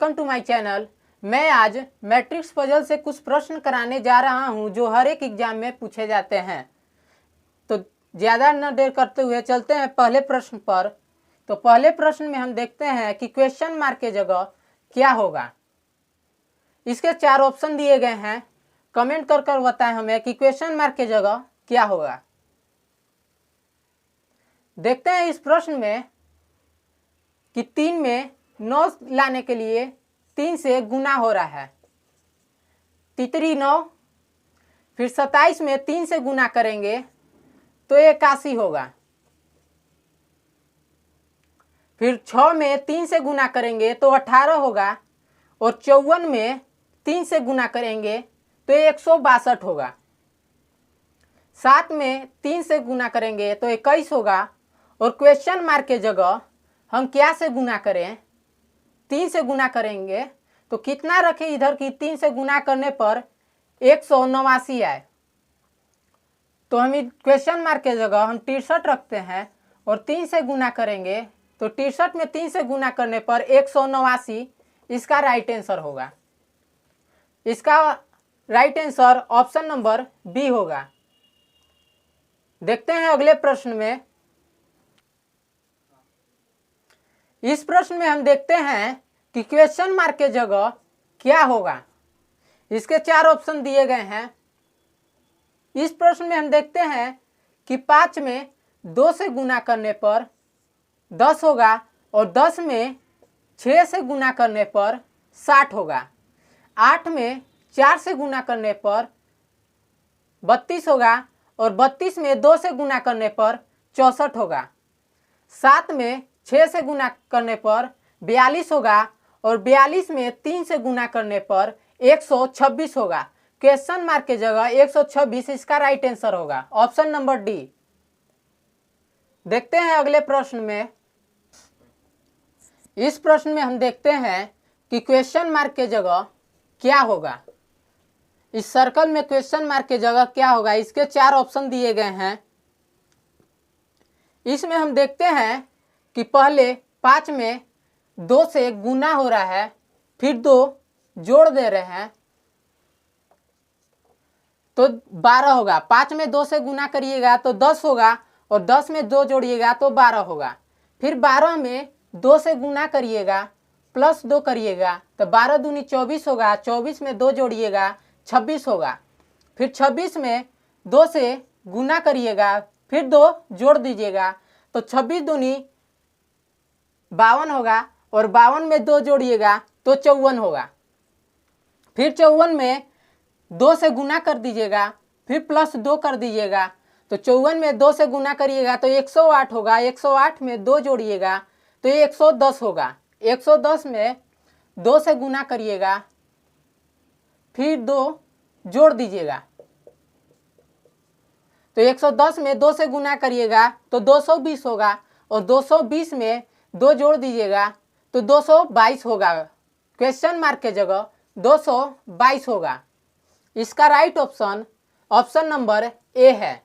Welcome to my channel. मैं आज matrix puzzle से कुछ प्रश्न कराने जा रहा हूं जो हर एक एग्जाम में पूछे जाते हैं। तो ज़्यादा न देर करते हुए चलते हैं पहले प्रश्न पर। तो पहले प्रश्न में हम देखते हैं कि क्वेश्चन मार्क के जगह क्या होगा। इसके 4 ऑप्शन दिए गए हैं। कमेंट कर कर बताएं हमें कि क्वेश्चन मार्क के जगह क्या होगा। देखते हैं इस प्रश्न में कि 3 में 9 लाने के लिए 3 से गुना हो रहा है। तितरी 9, फिर 27 में 3 से गुना करेंगे तो 81 होगा। फिर 6 में 3 से गुना करेंगे तो 18 होगा और 54 में 3 से गुना करेंगे तो 162 होगा। 7 में 3 से गुना करेंगे तो 21 होगा और क्वेश्चन मार्क के जगह हम क्या से गुना करें? 3 से गुना करेंगे तो कितना रखें इधर की 3 से गुना करने पर 189 आए। तो हम क्वेश्चन मार्क के जगह हम 63 रखते हैं और 3 से गुना करेंगे तो 63 में 3 से गुना करने पर 189 इसका राइट आंसर होगा। इसका right answer option number B होगा। देखते हैं अगले प्रश्न में। इस प्रश्न में हम देखते हैं कि क्वेश्चन मार्क के जगह क्या होगा। इसके 4 ऑप्शन दिए गए हैं। इस प्रश्न में हम देखते हैं कि 5 में 2 से गुना करने पर 10 होगा और 10 में 6 से गुना करने पर 60 होगा। 8 में 4 से गुना करने पर 32 होगा और 32 में 2 से गुना करने पर 64 होगा। 7 में 6 से गुना करने पर 42 होगा और 42 में 3 से गुना करने पर 126 होगा। क्वेश्चन मार्क के जगह 126 इसका राइट आंसर होगा। Option number D. देखते हैं अगले प्रश्न में। इस प्रश्न में हम देखते हैं कि क्वेश्चन मार्क के जगह क्या होगा। इस सर्कल में क्वेश्चन मार्क के जगह क्या होगा। इसके 4 ऑप्शन दिए गए हैं। इसमें हम देखते हैं कि पहले 5 में 2 से गुना हो रहा है, फिर 2 जोड़ दे रहे हैं तो 12 होगा। 5 में 2 से गुना करिएगा तो 10 होगा और 10 में 2 जोड़िएगा तो 12 होगा। फिर 12 में 2 से गुना करिएगा प्लस 2 करिएगा तो 12 दूनी 24 होगा। 24 में 2 जोड़िएगा 26 होगा। फिर 26 में 2 से गुना करिएगा फिर 2 जोड़ दीजिएगा तो 26 दूनी 52 होगा और 52 में 2 जोड़िएगा तो 54 होगा। फिर 54 में 2 से गुना कर दीजिएगा फिर प्लस 2 कर दीजिएगा तो 54 में 2 से गुना करिएगा तो 108 होगा। 108 में 2 जोड़िएगा तो 110 होगा। 110 में 2 से गुना करिएगा फिर 2 जोड़ दीजिएगा तो 110 में 2 से गुना करिएगा तो 220 होगा और 220 में 2 जोड़ दीजिएगा तो 222 होगा। क्वेश्चन मार्क के जगह 222 होगा। इसका right option option number A है।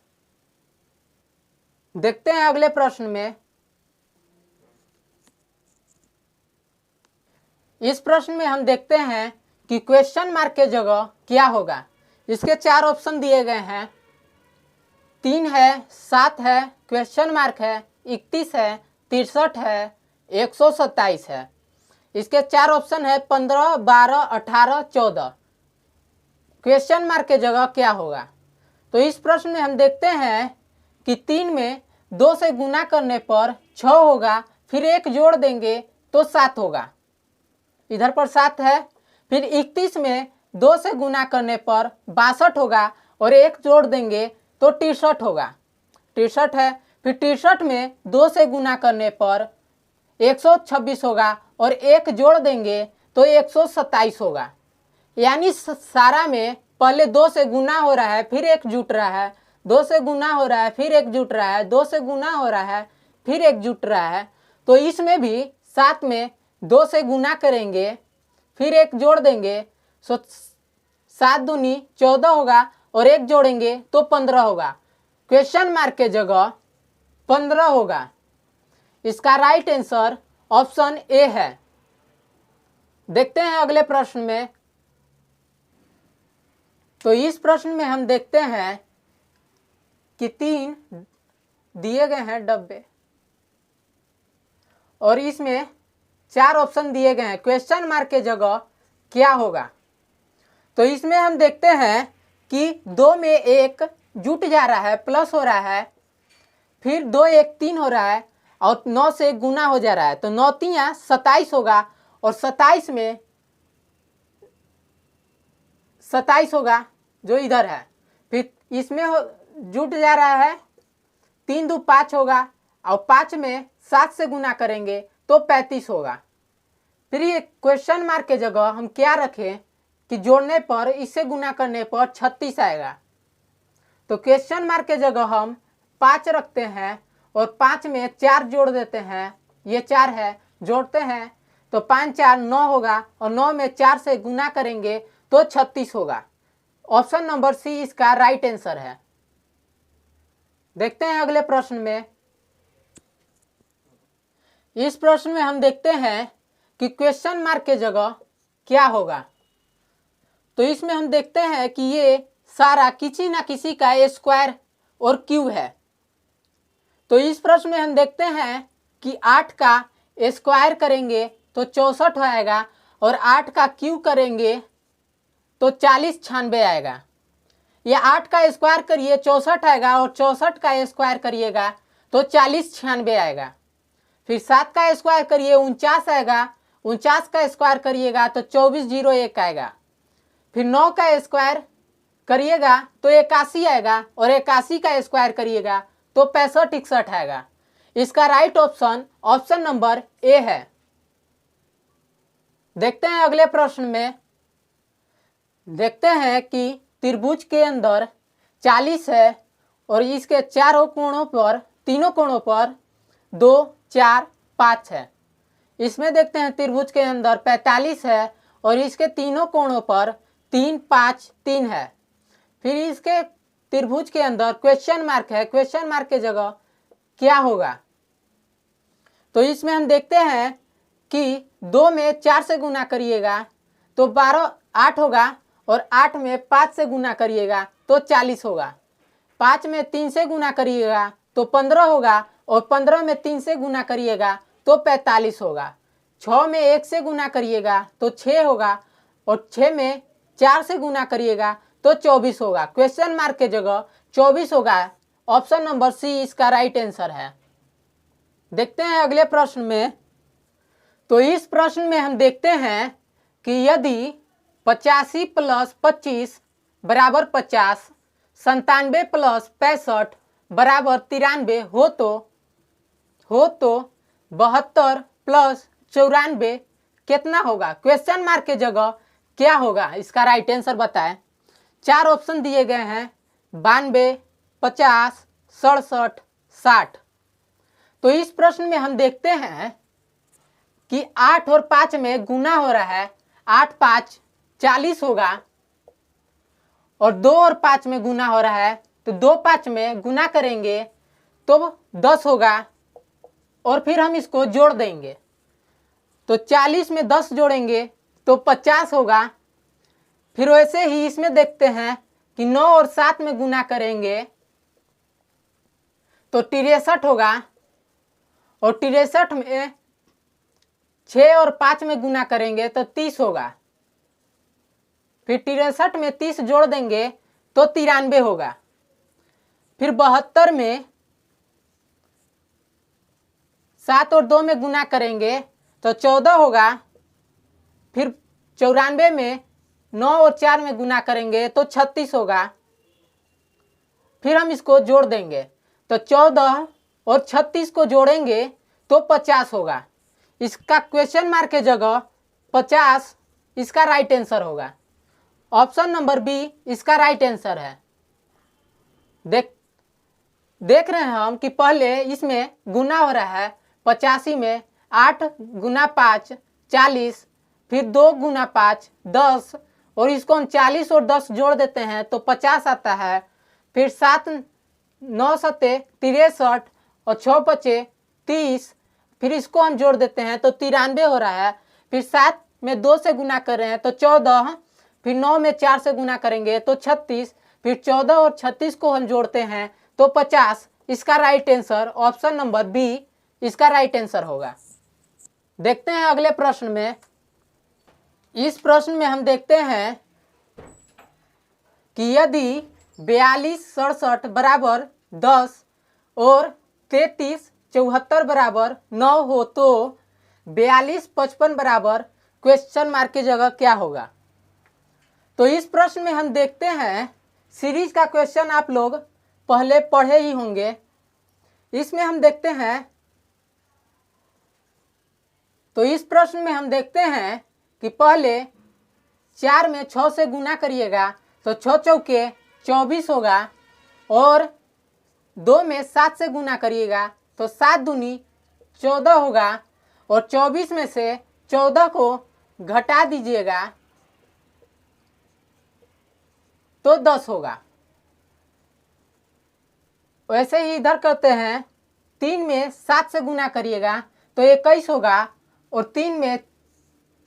देखते हैं अगले प्रश्न में। इस प्रश्न में हम देखते हैं कि क्वेश्चन मार्क के जगह क्या होगा। इसके 4 ऑप्शन दिए गए हैं। 3 है, 7 है, क्वेश्चन मार्क है, 31 है, 63 है, 127 है। इसके 4 ऑप्शन है 15, 12, 18, 14। क्वेश्चन मार्क के जगह क्या होगा। तो इस प्रश्न में हम देखते हैं कि 3 में 2 से गुना करने पर 6 होगा, फिर 1 जोड़ देंगे तो 7 होगा। इधर पर 7 है। फिर 31 में 2 से गुना करने पर 62 होगा और 1 जोड़ देंगे तो 63 होगा। 63 है। फिर 63 में 2 से गुना करने पर 126 होगा और 1 जोड़ देंगे तो 127 होगा। यानी सारा में पहले 2 से गुना हो रहा है फिर 1 जुट रहा है, 2 से गुना हो रहा है फिर 1 जुट रहा है, 2 से गुना हो रहा है फिर 1 जुट रहा है। तो इसमें भी 7 में 2 से गुना करेंगे फिर 1 जोड़ देंगे तो 7 दूनी 14 होगा और 1 जोड़ेंगे तो 15 होगा। क्वेश्चन मार्क के जगह 15 होगा। इसका राइट आंसर ऑप्शन ए है। देखते हैं अगले प्रश्न में। तो इस प्रश्न में हम देखते हैं कि 3 दिए गए हैं डब्बे और इसमें 4 ऑप्शन दिए गए हैं। क्वेश्चन मार्क के जगह क्या होगा? तो इसमें हम देखते हैं कि 2 में 1 जुट जा रहा है, प्लस हो रहा है, फिर 2 1 3 हो रहा है और 9 से गुना हो जा रहा है। तो 9 3 27 होगा और 27 में 27 होगा जो इधर है। फिर इसमें जुट जा रहा है, 3 2 5 होगा और 5 में 7 से गुना करेंगे तो 35 होगा। फिर ये क्वेश्चन मार्क के जगह हम क्या रखें कि जोड़ने पर, इससे गुना करने पर 36 आएगा। तो क्वेश्चन मार्क के जगह हम 5 रखते हैं और 5 में 4 जोड़ देते हैं। ये 4 है, जोड़ते हैं तो 5 4 9 होगा और 9 में 4 से गुना करेंगे तो 36 होगा। ऑप्शन नंबर सी इसका राइट आंसर है। देखते हैं अगले प्रश्न में। इस प्रश्न में हम देखते हैं कि क्वेश्चन मार्क के जगह क्या होगा। तो इसमें हम देखते हैं कि ये सारा किसी ना किसी का स्क्वायर और क्यूब है। तो इस प्रश्न में हम देखते हैं कि 8 का स्क्वायर करेंगे तो 64 आएगा और 8 का क्यूब करेंगे तो 40 96 आएगा। ये 8 का स्क्वायर करिए 64 आएगा और 64 का स्क्वायर करिएगा तो 40 96 आएगा। फिर 7 का स्क्वायर करिए 49 आएगा, 49 का स्क्वायर करिएगा तो 2401 आएगा। फिर 9 का स्क्वायर करिएगा तो 81 आएगा और 81 का स्क्वायर करिएगा तो 65 61 आएगा। इसका right option option number A है। देखते हैं अगले प्रश्न में। देखते हैं कि त्रिभुज के अंदर 40 है और इसके चारों कोणों पर, तीनों कोणों पर 2 4 5 है। इसमें देखते हैं त्रिभुज के अंदर 45 है और इसके तीनों कोणों पर 3 5 3 है। फिर इसके त्रिभुज के अंदर क्वेश्चन मार्क है। क्वेश्चन मार्क के जगह क्या होगा? तो इसमें हम देखते हैं कि 2 में 4 से गुना करिएगा तो 12 8 होगा और 8 में 5 से गुना करिएगा तो 40 होगा। 5 में 3 से गुना करिएगा तो 15 होगा और 15 में 3 से गुना करिएगा तो 45 होगा। 6 में 1 से गुना करिएगा तो 6 होगा और 6 में 4 से गुना करिएगा तो 24 होगा। क्वेश्चन मार्क के जगह 24 होगा। ऑप्शन नंबर सी इसका राइट आंसर है। देखते हैं अगले प्रश्न में। तो इस प्रश्न में हम देखते हैं कि यदि 85 प्लस 25 बराबर 50, 97 प्लस 65 बराबर 93 हो तो 72 प्लस 94 कितना होगा? क्वेश्चन मार्क के जगह क्या होगा? इसका राइट आंसर बताएं। 4 ऑप्शन दिए गए हैं, 92 50 67 60। तो इस प्रश्न में हम देखते हैं कि 8 और 5 में गुना हो रहा है। 8 5 40 होगा और 2 और 5 में गुना हो रहा है तो 2 5 में गुना करेंगे तो 10 होगा और फिर हम इसको जोड़ देंगे तो 40 में 10 जोड़ेंगे तो 50 होगा। फिर वैसे ही इसमें देखते हैं कि 9 और 7 में गुना करेंगे तो 63 होगा और 63 में 6 और 5 में गुना करेंगे तो 30 होगा। फिर 63 में 30 जोड़ देंगे तो 93 होगा। फिर 72 में 7 और 2 में गुना करेंगे तो 14 होगा। फिर 94 में 9 और 4 में गुना करेंगे तो 36 होगा। फिर हम इसको जोड़ देंगे तो 14 और 36 को जोड़ेंगे तो 50 होगा। इसका क्वेश्चन मार्क के जगह 50 इसका राइट आंसर होगा। ऑप्शन नंबर बी इसका राइट आंसर है। देख रहे हैं हम कि पहले इसमें गुना हो रहा है 85 में 8 गुना 5 40, फिर 2 गुना 5 10 और इसको हम 40 और 10 जोड़ देते हैं तो 50 आता है। फिर 7 9 7 63 और 6 5 30, फिर इसको हम जोड़ देते हैं तो 93 हो रहा है। फिर 7 में 2 से गुना कर रहे हैं तो 14, फिर 9 में 4 से गुना करेंगे तो 36, फिर 14 और 36 को हम जोड़ते हैं तो 50। इसका right answer option number B इसका राइट आंसर होगा। देखते हैं अगले प्रश्न में। इस प्रश्न में हम देखते हैं कि यदि 42 67 बराबर 10 और 33 74 बराबर 9 हो तो 42 55 बराबर क्वेश्चन मार्क की जगह क्या होगा। तो इस प्रश्न में हम देखते हैं, सीरीज का क्वेश्चन आप लोग पहले पढ़े ही होंगे। इसमें हम देखते हैं, तो इस प्रश्न में हम देखते हैं कि पहले 4 में 6 से गुना करिएगा तो 6 चौके 24 होगा, और 2 में 7 से गुना करिएगा तो 7 दूनी 14 होगा, और 24 में से 14 को घटा दीजिएगा तो 10 होगा। वैसे ही इधर करते हैं, 3 में 7 से गुना करिएगा तो 21 होगा, और 3 में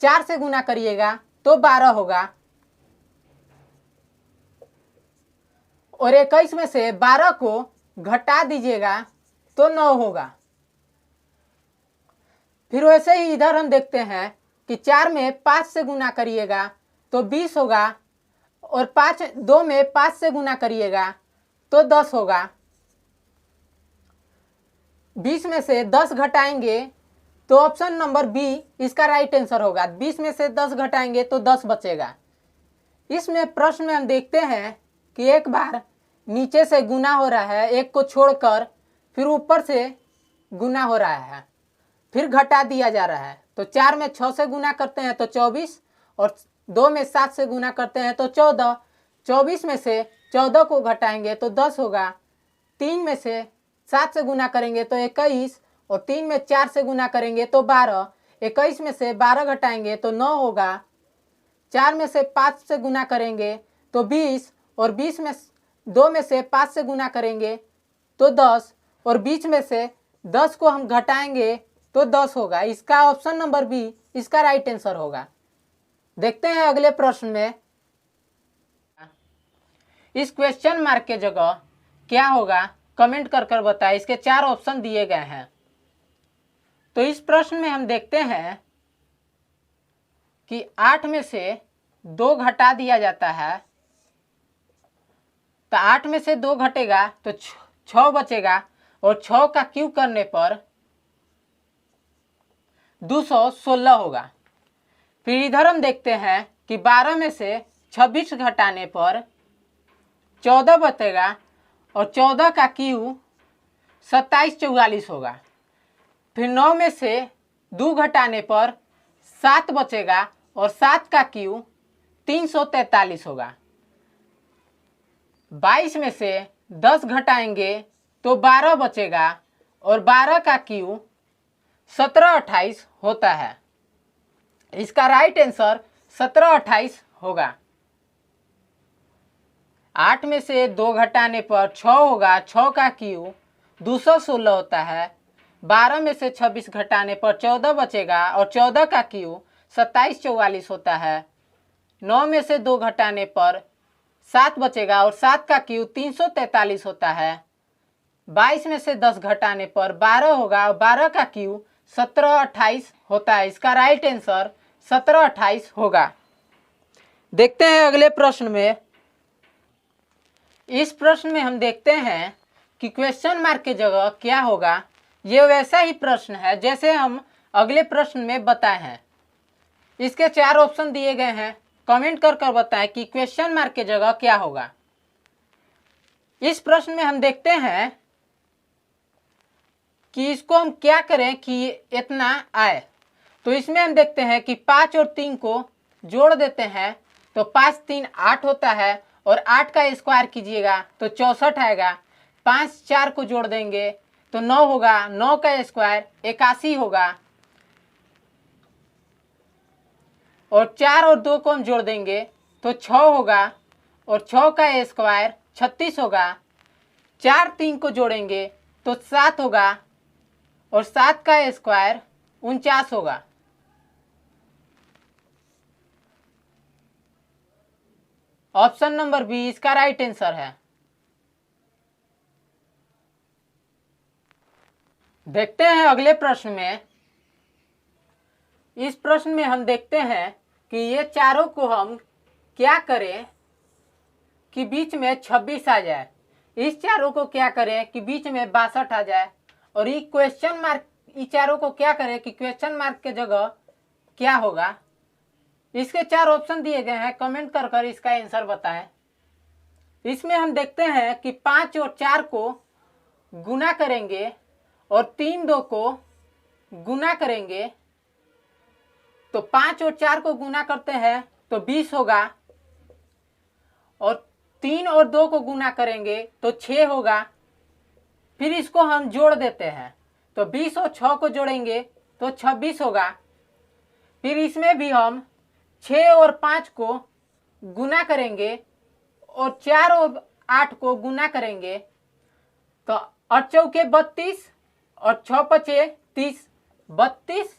4 से गुना करिएगा तो 12 होगा, और 21 में से 12 को घटा दीजिएगा तो 9 होगा। फिर वैसे ही इधर हम देखते हैं कि 4 में 5 से गुना करिएगा तो 20 होगा, और 2 में 5 से गुना करिएगा तो 10 होगा। 20 में से 10 घटाएंगे तो ऑप्शन नंबर बी इसका राइट आंसर होगा। 20 में से 10 घटाएंगे तो 10 बचेगा। इसमें प्रश्न में हम देखते हैं कि एक बार नीचे से गुना हो रहा है, एक को छोड़कर, फिर ऊपर से गुना हो रहा है, फिर घटा दिया जा रहा है। तो 4 में 6 से गुना करते हैं तो 24, और 2 में 7 से गुना करते हैं तो 14। 24 में से 14 को घटाएंगे तो 10 होगा। 3 में से 7 से गुना करेंगे तो 21, और 3 में 4 से गुना करेंगे तो 12। 21 में से 12 घटाएंगे तो 9 होगा। 4 में से 5 से गुना करेंगे तो 20, और 20 में 2 में से 5 से गुना करेंगे तो 10, और 20 में से 10 को हम घटाएंगे तो 10 होगा। इसका ऑप्शन नंबर बी इसका राइट आंसर होगा। देखते हैं अगले प्रश्न में, इस क्वेश्चन मार्क के जगह क्या होगा, कमेंट कर बताएं। इसके 4 ऑप्शन दिए गए हैं। तो इस प्रश्न में हम देखते हैं कि 8 में से 2 घटा दिया जाता है, तो 8 में से 2 घटेगा तो 6 बचेगा, और 6 का क्यूब करने पर 216 होगा। फिर इधर हम देखते हैं कि 12 में से 26 घटाने पर 14 बचेगा, और 14 का क्यूब 27 44 होगा। फिर 9 में से 2 घटाने पर 7 बचेगा, और 7 का क्यूब 343 होगा। 22 में से 10 घटाएंगे तो 12 बचेगा, और 12 का क्यूब 17 28 होता है। इसका राइट आंसर 17 28 होगा। 8 में से 2 घटाने पर 6 होगा, 6 का क्यूब 216 होता है। 12 में से 26 घटाने पर 14 बचेगा, और 14 का क्यूब 27 44 होता है। 9 में से 2 घटाने पर 7 बचेगा, और 7 का क्यूब 343 होता है। 22 में से 10 घटाने पर 12 होगा, और 12 का क्यूब 17 28 होता है। इसका राइट आंसर 17 28 होगा। देखते हैं अगले प्रश्न में। इस प्रश्न में हम देखते हैं कि क्वेश्चन मार्क की जगह क्या होगा। ये वैसा ही प्रश्न है जैसे हम अगले प्रश्न में बताए हैं। इसके 4 ऑप्शन दिए गए हैं। कमेंट कर बताएं कि क्वेश्चन मार्क की जगह क्या होगा। इस प्रश्न में हम देखते हैं कि इसको हम क्या करें कि इतना आए। तो इसमें हम देखते हैं कि 5 और 3 को जोड़ देते हैं तो 5 3 8 होता है, और 8 का स्क्वायर कीजिएगा तो 64 आएगा। 5 4 को जोड़ देंगे तो 9 होगा, 9 का स्क्वायर 81 होगा, और 4 और 2 को हम जोड़ देंगे तो 6 होगा, और 6 का स्क्वायर 36 होगा। 4 3 को जोड़ेंगे तो 7 होगा, और 7 का स्क्वायर 49 होगा। ऑप्शन नंबर बी इसका राइट आंसर है। देखते हैं अगले प्रश्न में। इस प्रश्न में हम देखते हैं कि ये चारों को हम क्या करें कि बीच में 26 आ जाए। इस चारों को क्या करें कि बीच में 62 आ जाए। और ये क्वेश्चन मार्क, इस चारों को क्या करें कि क्वेश्चन मार्क के जगह क्या होगा। इसके 4 ऑप्शन दिए गए हैं, कमेंट कर कर इसका आंसर बताएं। इसमें हम देखते हैं कि 5 और 4 को गुना करेंगे और 3 2 को गुना करेंगे। तो 5 और 4 को गुना करते हैं तो 20 होगा, और 3 और 2 को गुना करेंगे तो 6 होगा। फिर इसको हम जोड़ देते हैं, तो 20 और 6 को जोड़ेंगे तो 26 होगा। फिर इसमें भी हम 6 और 5 को गुना करेंगे और 4 और 8 को गुना करेंगे तो 8 चौके 32 और 6 पचे 30। 32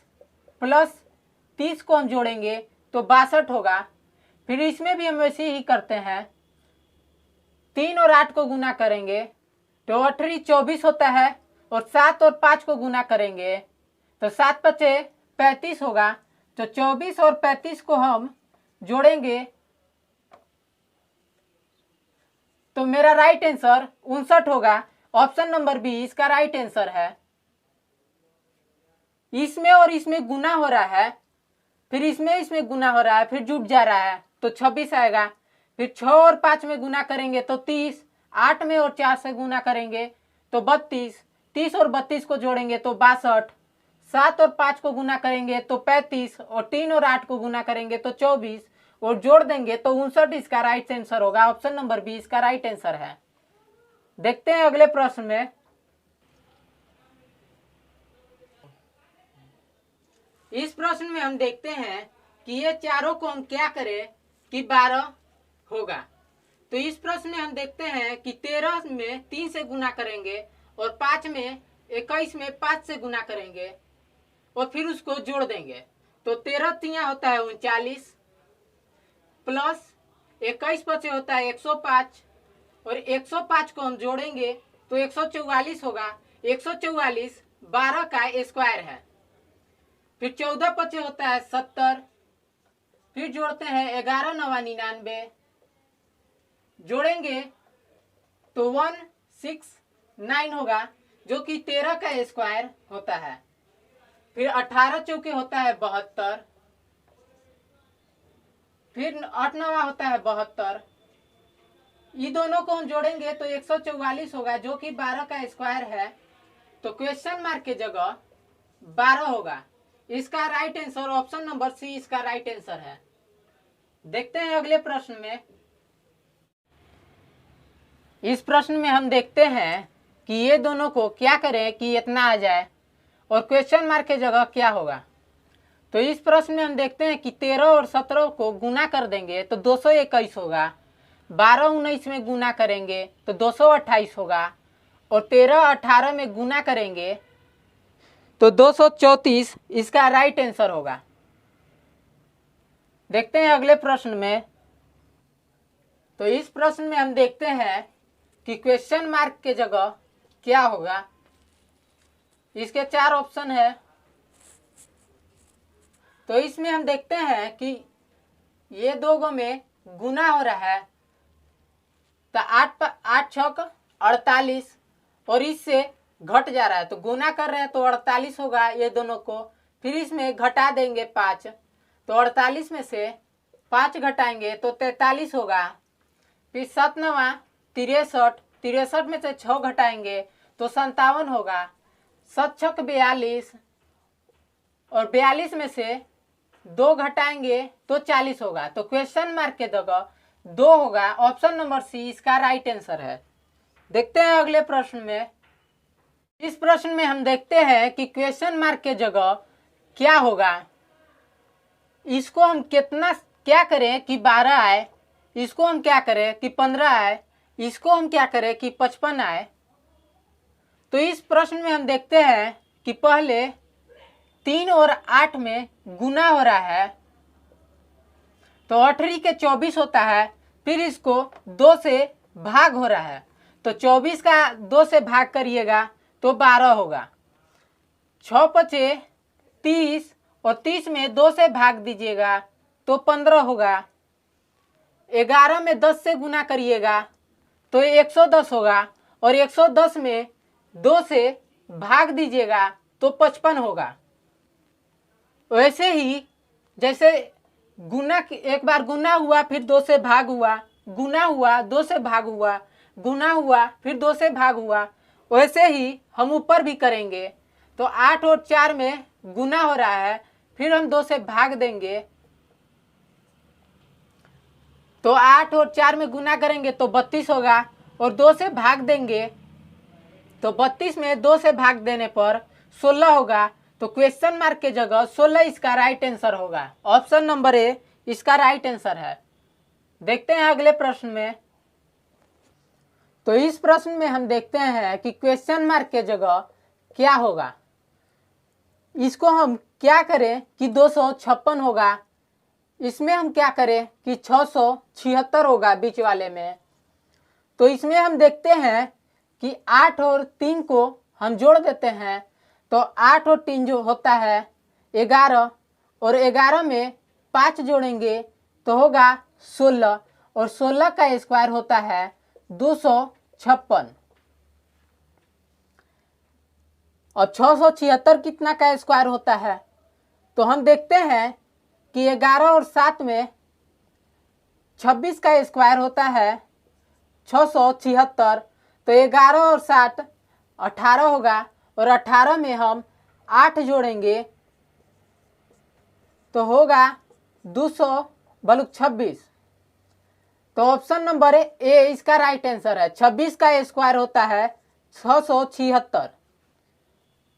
प्लस 30 को हम जोड़ेंगे तो 62 होगा। फिर इसमें भी हम वैसे ही करते हैं, 3 और 8 को गुना करेंगे तो 8 24 होता है, और 7 और 5 को गुना करेंगे तो 7 पचे 35 होगा। तो 24 और 35 को हम जोड़ेंगे तो मेरा राइट आंसर 59 होगा। ऑप्शन नंबर बी इसका राइट आंसर है। इसमें और इसमें गुना हो रहा है, फिर इसमें गुना हो रहा है, फिर जुट जा रहा है तो 26 आएगा। फिर 6 और 5 में गुना करेंगे तो 30, 8 में और 4 से गुना करेंगे तो 32, 30 और 32 को जोड़ेंगे तो 62, 7 और 5 को गुना करेंगे तो 35, और 3 और 8 को गुना करेंगे तो 24, और जोड़ देंगे तो 59 इसका राइट आंसर होगा। ऑप्शन नंबर बी इसका राइट आंसर है। देखते हैं अगले प्रश्न में। इस प्रश्न में हम देखते हैं कि ये चारों को हम क्या करें कि 12 होगा। तो इस प्रश्न में हम देखते हैं कि 13 में 3 से गुना करेंगे और 5 में 21 में 5 से गुना करेंगे और फिर उसको जोड़ देंगे तो 13 तिया होता है 39, प्लस 21 पचे होता है 105, और 105 को हम जोड़ेंगे तो 144 होगा। 144 12 का स्क्वायर है। फिर 14 पचे होता है 70, फिर जोड़ते हैं 11 9 99, जोड़ेंगे तो 169 होगा, जो कि 13 का स्क्वायर होता है। फिर 18 चौके होता है 72, फिर 8 9 होता है 72। ये दोनों को हम जोड़ेंगे तो 144 होगा, जो कि 12 का स्क्वायर है। तो क्वेश्चन मार्क की जगह 12 होगा। इसका right answer option number C इसका राइट आंसर है। देखते हैं अगले प्रश्न में। इस प्रश्न में हम देखते हैं कि ये दोनों को क्या करें कि इतना आ जाए और क्वेश्चन मार्क की जगह क्या होगा। तो इस प्रश्न में हम देखते हैं कि 13 और 17 को गुना कर देंगे तो 221 होगा। 12 19 में गुना करेंगे तो 228 होगा, और 13 18 में गुना करेंगे तो 234 इसका राइट आंसर होगा। देखते हैं अगले प्रश्न में। तो इस प्रश्न में हम देखते हैं कि क्वेश्चन मार्क के जगह क्या होगा। इसके 4 ऑप्शन है। तो इसमें हम देखते हैं कि ये दो में गुना हो रहा है तो 8 छक 48, और इससे घट जा रहा है तो गुना कर रहे हैं तो 48 होगा ये दोनों को। फिर इसमें घटा देंगे 5, तो 48 में से 5 घटाएंगे तो 43 होगा। फिर 7 9 63, 63 में से 6 घटाएंगे तो 57 होगा। 7 छक 42, और 42 में से 2 घटाएंगे तो 40 होगा। तो क्वेश्चन मार्क के जगह 2 होगा। ऑप्शन नंबर सी इसका राइट आंसर है। देखते हैं अगले प्रश्न में। इस प्रश्न में हम देखते हैं कि क्वेश्चन मार्क के जगह क्या होगा। इसको हम क्या करें कि 12 आए, इसको हम क्या करें कि 15 आए, इसको हम क्या करें कि 55 आए। तो इस प्रश्न में हम देखते हैं कि पहले 3 और 8 में गुना हो रहा है तो 8 के 24 होता है, फिर इसको 2 से भाग हो रहा है, तो 24 का 2 से भाग करिएगा तो 12 होगा। 6 पचे 30 और 30 में 2 से भाग दीजिएगा तो 15 होगा। 11 में 10 से गुना करिएगा तो 110 होगा, और 110 में 2 से भाग दीजिएगा तो 55 होगा। वैसे ही जैसे गुना, एक बार गुना हुआ फिर 2 से भाग हुआ, गुना हुआ 2 से भाग हुआ, गुना हुआ फिर 2 से भाग हुआ, वैसे ही हम ऊपर भी करेंगे। तो 8 और 4 में गुना हो रहा है, फिर हम 2 से भाग देंगे, तो 8 और 4 में गुना करेंगे तो 32 होगा, और 2 से भाग देंगे तो 32 में 2 से भाग देने पर 16 होगा। तो क्वेश्चन मार्क के जगह 16 इसका राइट आंसर होगा। ऑप्शन नंबर ए इसका राइट आंसर है। देखते हैं अगले प्रश्न में। तो इस प्रश्न में हम देखते हैं कि क्वेश्चन मार्क के जगह क्या होगा। इसको हम क्या करें कि 256 होगा, इसमें हम क्या करें कि 676 होगा बीच वाले में। तो इसमें हम देखते हैं कि 8 और 3 को हम जोड़ देते हैं, तो 8 और 3 जो होता है 11, और 11 में 5 जोड़ेंगे तो होगा 16, और 16 का स्क्वायर होता है 256। और 676 कितना का स्क्वायर होता है, तो हम देखते हैं कि 11 और 7 में 26 का स्क्वायर होता है 676। तो 11 और 7 18 होगा, और 18 में हम 8 जोड़ेंगे तो होगा 226। तो ऑप्शन नंबर ए इसका राइट आंसर है। 26 का स्क्वायर होता है 676।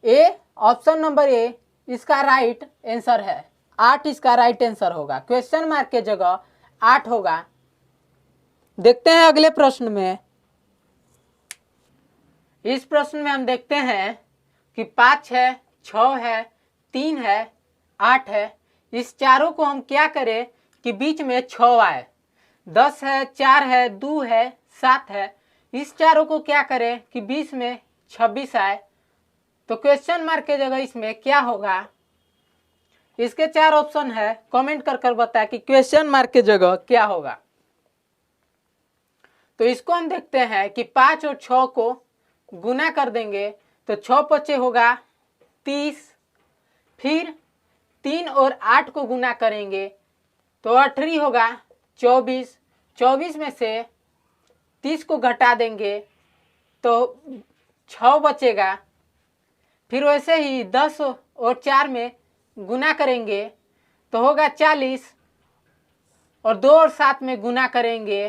ए, ऑप्शन नंबर ए इसका राइट आंसर है। 8 इसका राइट आंसर होगा। क्वेश्चन मार्क के जगह 8 होगा। देखते हैं अगले प्रश्न में। इस प्रश्न में हम देखते हैं कि 5 है, 6 है, 3 है, 8 है। इस चारों को हम क्या करें कि बीच में 6 आए। 10 है, 4 है, 2 है, 7 है। इस चारों को क्या करें कि बीच में 26 आए। तो क्वेश्चन मार्क के जगह इसमें क्या होगा। इसके 4 ऑप्शन है, कमेंट कर बताएं कि क्वेश्चन मार्क के जगह क्या होगा। तो इसको हम देखते हैं कि 5 और 6 को गुना कर देंगे तो 6 पचे होगा 30, फिर 3 और 8 को गुना करेंगे तो 18 होगा 24। 24 में से 30 को घटा देंगे तो 6 बचेगा। फिर वैसे ही 10 और 4 में गुना करेंगे तो होगा 40, और 2 और 7 में गुना करेंगे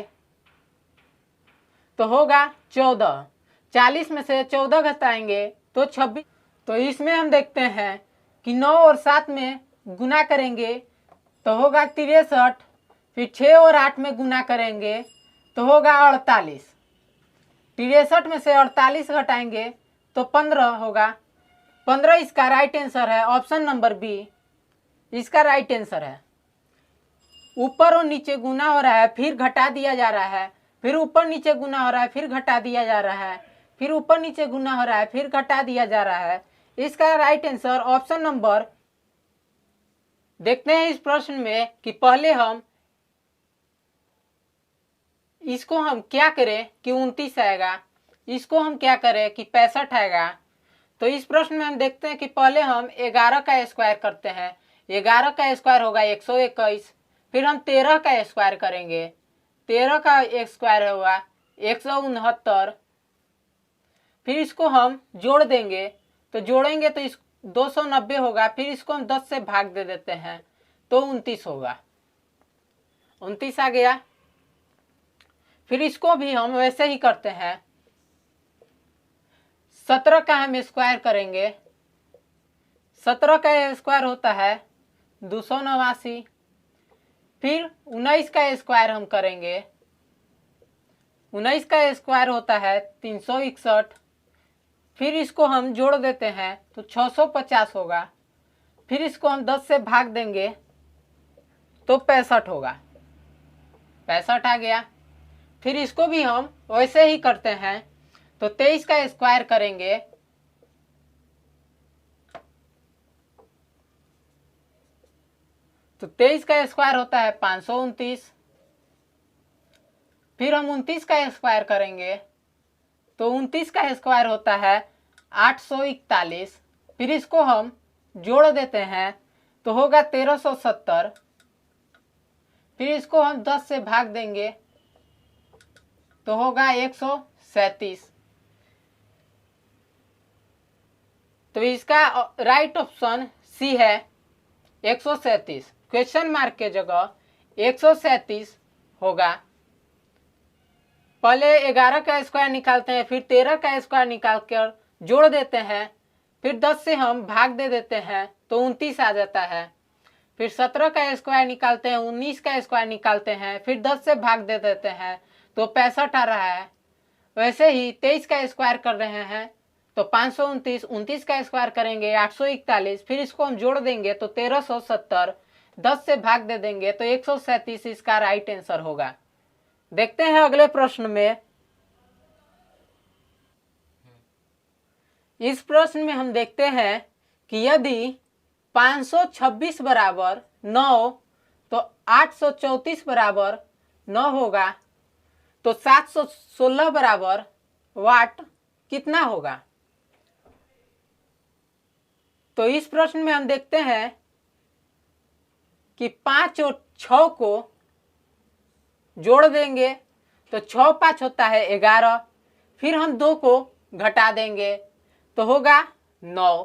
तो होगा 14। 40 में से 14 घटाएंगे तो 26। तो इसमें हम देखते हैं कि 9 और 7 में गुना करेंगे तो होगा 63, फिर 6 और 8 में गुना करेंगे तो होगा 48। 63 में से 48 घटाएंगे तो 15 होगा। 15 इसका राइट आंसर है। ऑप्शन नंबर बी इसका राइट आंसर है। ऊपर और नीचे गुना हो रहा है, फिर घटा दिया जा रहा है, फिर ऊपर नीचे गुना हो रहा है, फिर घटा दिया जा रहा है, फिर ऊपर नीचे गुना हो रहा है, फिर घटा दिया जा रहा है। इसका राइट आंसर ऑप्शन नंबर। देखते हैं इस प्रश्न में कि पहले हम इसको हम क्या करें कि 29 आएगा, इसको हम क्या करें कि 65 आएगा। तो इस प्रश्न में हम देखते हैं कि पहले हम 11 का स्क्वायर करते हैं। 11 का स्क्वायर होगा 121, फिर हम 13 का स्क्वायर करेंगे, 13 का स्क्वायर होगा 169, फिर इसको हम जोड़ देंगे तो जोड़ेंगे तो इस 290 होगा, फिर इसको हम 10 से भाग दे देते हैं तो 29 होगा। 29 आ गया। फिर इसको भी हम वैसे ही करते हैं। 17 का हम स्क्वायर करेंगे। 17 का स्क्वायर होता है 289, फिर 19 का स्क्वायर हम करेंगे। 19 का स्क्वायर होता है 361, फिर इसको हम जोड़ देते हैं तो 650 होगा, फिर इसको हम 10 से भाग देंगे तो 65 होगा। 65 आ गया। फिर इसको भी हम वैसे ही करते हैं, तो 23 का स्क्वायर करेंगे तो 23 का स्क्वायर होता है 529। फिर हम 29 का स्क्वायर करेंगे तो 29 का स्क्वायर होता है 841। फिर इसको हम जोड़ देते हैं तो होगा 1370। फिर इसको हम 10 से भाग देंगे तो होगा 137। तो इसका राइट ऑप्शन सी है 137। क्वेश्चन मार्क के जगह 137 होगा। पहले 11 का स्क्वायर निकालते हैं, फिर 13 का स्क्वायर निकाल कर जोड़ देते हैं, फिर 10 से हम भाग दे देते हैं तो 29 आ जाता है। फिर 17 का स्क्वायर निकालते हैं, 19 का स्क्वायर निकालते हैं, फिर 10 से भाग दे देते हैं तो 65 आ रहा है। वैसे ही 23 का स्क्वायर कर रहे हैं तो 529, 29 का स्क्वायर करेंगे 841। फिर इसको हम जोड़ देंगे तो 1370, 10 से भाग दे देंगे तो 137 इसका राइट आंसर होगा। देखते हैं अगले प्रश्न में। इस प्रश्न में हम देखते हैं कि यदि 526 बराबर 9 तो 834 बराबर 9 होगा तो 716 बराबर वाट कितना होगा। तो इस प्रश्न में हम देखते हैं कि 5 और 6 को जोड़ देंगे तो 6 5 होता है 11। फिर हम 2 को घटा देंगे तो होगा 9।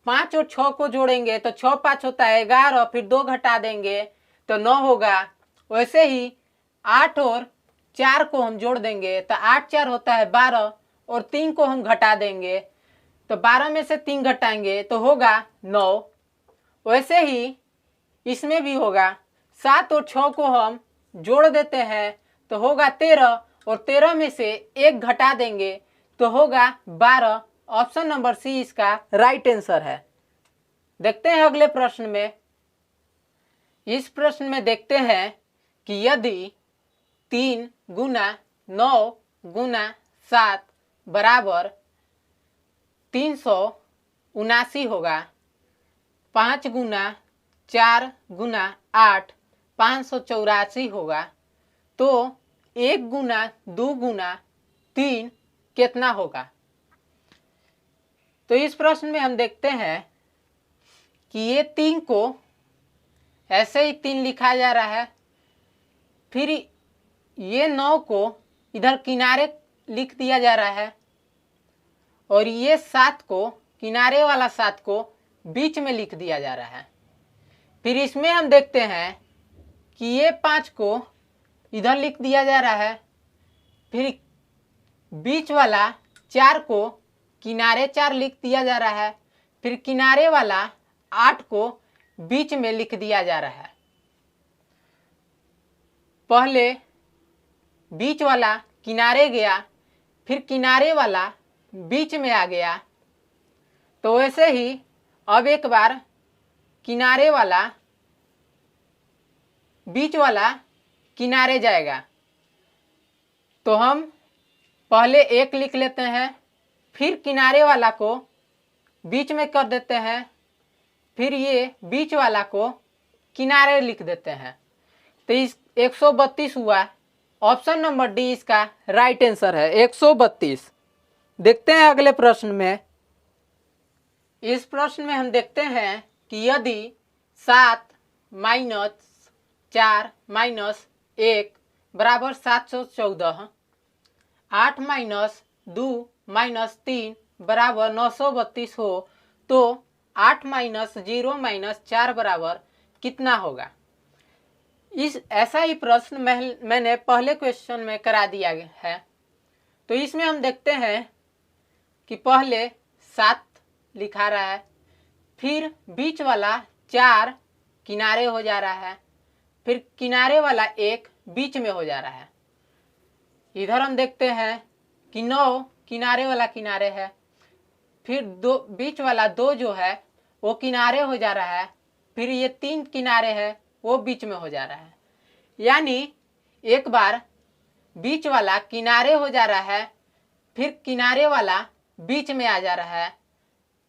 5 और 6 को जोड़ेंगे तो 6 5 होता है 11, फिर 2 घटा देंगे तो 9 होगा। वैसे ही 8 और 4 को हम जोड़ देंगे तो 8 4 होता है 12, और 3 को हम घटा देंगे तो 12 में से 3 घटाएंगे तो होगा 9। वैसे ही इसमें भी होगा। 7 और 6 को हम जोड़ देते हैं तो होगा 13, और 13 में से 1 घटा देंगे तो होगा 12। ऑप्शन नंबर सी इसका राइट आंसर है। देखते हैं अगले प्रश्न में। इस प्रश्न में देखते हैं कि यदि 3 गुना 9 गुना 7 बराबर 379 होगा, 5 गुना 4 गुना 8 584 होगा, तो 1 गुना 2 गुना 3 कितना होगा। तो इस प्रश्न में हम देखते हैं कि ये 3 को ऐसे ही 3 लिखा जा रहा है। फिर ये 9 को इधर किनारे लिख दिया जा रहा है, और ये 7 को, किनारे वाला 7 को बीच में लिख दिया जा रहा है। फिर इसमें हम देखते हैं कि ये 5 को इधर लिख दिया जा रहा है, फिर बीच वाला 4 को किनारे 4 लिख दिया जा रहा है, फिर किनारे वाला 8 को बीच में लिख दिया जा रहा है। पहले बीच वाला किनारे गया, फिर किनारे वाला बीच में आ गया, तो वैसे ही अब एक बार किनारे वाला बीच वाला किनारे जाएगा। तो हम पहले 1 लिख लेते हैं, फिर किनारे वाला को बीच में कर देते हैं, फिर ये बीच वाला को किनारे लिख देते हैं, तो इस 132 हुआ। ऑप्शन नंबर डी इसका राइट आंसर है, 132। देखते हैं अगले प्रश्न में। इस प्रश्न में हम देखते हैं कि यदि 7 माइनस 4 माइनस 1 बराबर 714, 8 माइनस 2 माइनस 3 बराबर 932 हो, तो 8 माइनस 0 माइनस 4 बराबर कितना होगा। इस ऐसा ही प्रश्न मैंने पहले क्वेश्चन में करा दिया है। तो इसमें हम देखते हैं कि पहले 7 लिखा रहा है, फिर बीच वाला 4 किनारे हो जा रहा है, फिर किनारे वाला 1 बीच में हो जा रहा है। इधर हम देखते हैं कि 9 किनारे वाला किनारे है, फिर बीच वाला 2 जो है वो किनारे हो जा रहा है, फिर ये 3 किनारे है वो बीच में हो जा रहा है। यानी एक बार बीच वाला किनारे हो जा रहा है, फिर किनारे वाला बीच में आ जा रहा है,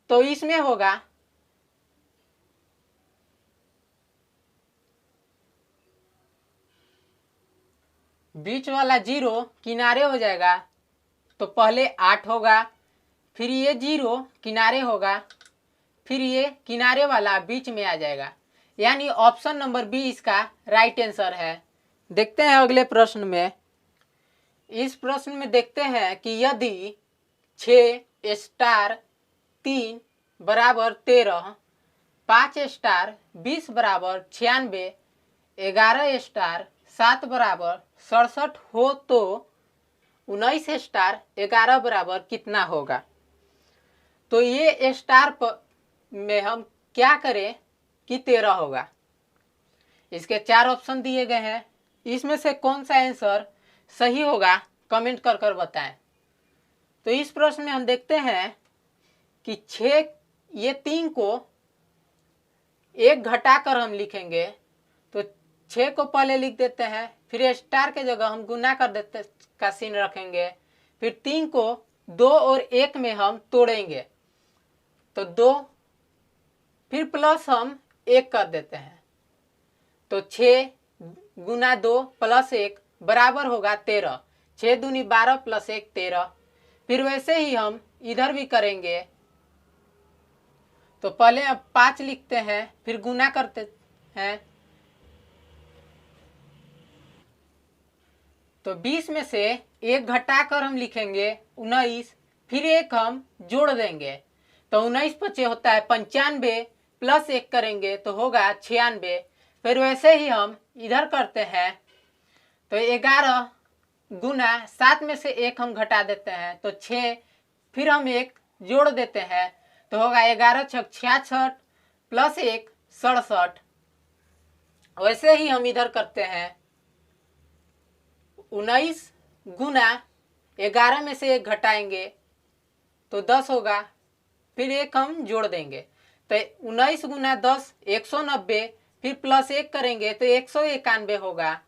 तो इसमें होगा बीच वाला 0 किनारे हो जाएगा, तो पहले 8 होगा, फिर ये 0 किनारे होगा, फिर ये किनारे वाला बीच में आ जाएगा। यानी ऑप्शन नंबर बी इसका राइट आंसर है। देखते हैं अगले प्रश्न में। इस प्रश्न में देखते हैं कि यदि 6 स्टार 3 बराबर 13, 5 स्टार 20 बराबर 96, 11 स्टार 7 बराबर 67 हो तो 19 स्टार 11 बराबर कितना होगा। तो ये स्टार में हम क्या करें कि 13 होगा। इसके 4 ऑप्शन दिए गए हैं, इसमें से कौन सा आंसर सही होगा कमेंट कर कर बताएं। तो इस प्रश्न में हम देखते हैं कि 6 ये 3 को 1 घटाकर हम लिखेंगे, तो 6 को पहले लिख देते हैं, फिर स्टार के जगह हम गुना कर देते का चिन्ह रखेंगे, फिर 3 को 2 और 1 में हम तोड़ेंगे, तो 2, फिर प्लस हम 1 कर देते हैं, तो 6 गुना 2 प्लस 1 बराबर होगा 13। 6 दूनी 12 प्लस 1 13। फिर वैसे ही हम इधर भी करेंगे, तो पहले अब 5 लिखते हैं, फिर गुना करते हैं, तो 20 में से 1 घटाकर हम लिखेंगे 19, फिर 1 हम जोड़ देंगे, तो 19 पचे होता है 95, प्लस 1 करेंगे तो होगा 96। फिर वैसे ही हम इधर करते हैं, तो 11 गुना 7 में से 1 हम घटा देते हैं, तो 6, फिर हम 1 जोड़ देते हैं, तो होगा 11 छक 66 प्लस 1 67। वैसे ही हम इधर करते हैं, 19 गुना 11 में से 1 घटाएंगे तो 10 होगा, फिर 1 हम जोड़ देंगे, तो 19 गुना 10 190, फिर प्लस 1 करेंगे तो 191 होगा।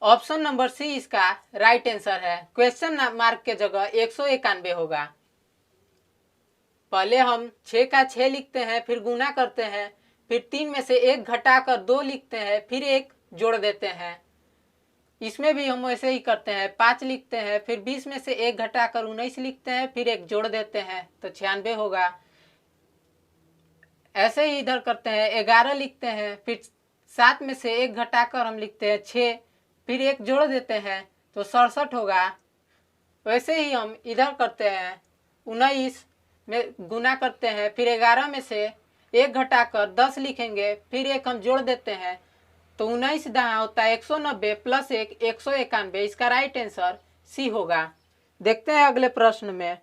ऑप्शन नंबर सी इसका राइट आंसर है। क्वेश्चन मार्क के जगह 191 होगा। पहले हम 6 का 6 लिखते हैं, फिर गुना करते हैं, फिर 3 में से 1 घटाकर 2 लिखते हैं, फिर 1 जोड़ देते हैं। इसमें भी हम वैसे ही करते हैं, 5 लिखते हैं, फिर 20 में से 1 घटाकर 19 लिखते हैं, फिर 1 जोड़ देते हैं, तो 96 होगा। ऐसे ही इधर करते हैं, 11 लिखते हैं, फिर 7 में से 1 घटाकर हम लिखते हैं 6, फिर 1 जोड़ देते हैं तो 67 होगा। वैसे ही हम इधर करते हैं, 19 में गुना करते हैं, फिर 11 में से 1 घटाकर 10 लिखेंगे, फिर 1 हम जोड़ देते हैं, तो 19 दाएं होता है 190 प्लस 1 191। इसका राइट आंसर सी होगा। देखते हैं अगले प्रश्न में।